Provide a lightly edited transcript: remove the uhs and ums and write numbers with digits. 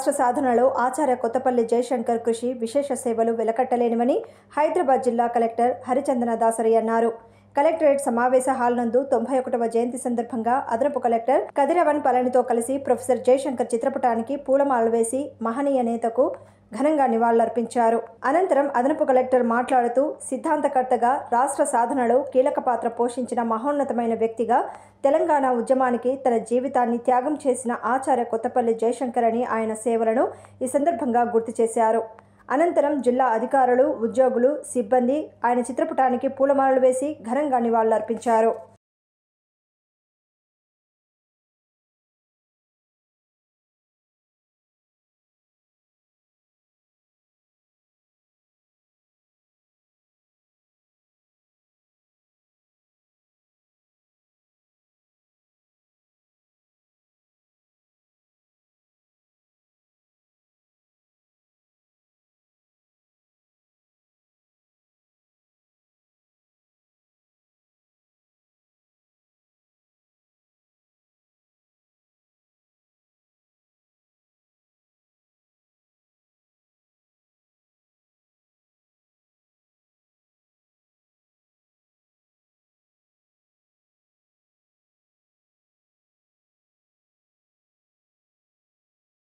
రాష్ట్ర సాధనలో ఆచార్య కొత్తపల్లి జయశంకర్ కృషి విశేష సేవలు వెలకట్టలేనివని హైదరాబాద్ జిల్లా కలెక్టర్ హరిచందన దాసరి అన్నారు. కలెక్టరేట్ సమావేశ హాల్ నందు 91వ జయంతి సందర్భంగా అదనపు కలెక్టర్ కదిరవన్ పళనితో కలిసి ప్రొఫెసర్ జయశంకర్ చిత్రపటానికి పూలమాలలు వేసి మహనీయ నేతకు ఘనంగా నివాళులర్పించారు. అనంతరం అదనపు కలెక్టర్ మాట్లాడుతూ సిద్ధాంతకర్తగా రాష్ట్ర సాధనలో కీలక పాత్ర పోషించిన మహోన్నతమైన వ్యక్తిగా తెలంగాణ ఉద్యమానికి తన జీవితాన్ని త్యాగం చేసిన ఆచార్య కొత్తపల్లి జయశంకర్ అని ఆయన సేవలను ఈ సందర్భంగా గుర్తు చేశారు. అనంతరం జిల్లా అధికారులు, ఉద్యోగులు, సిబ్బంది ఆయన చిత్రపటానికి పూలమాలలు వేసి ఘనంగా నివాళులర్పించారు.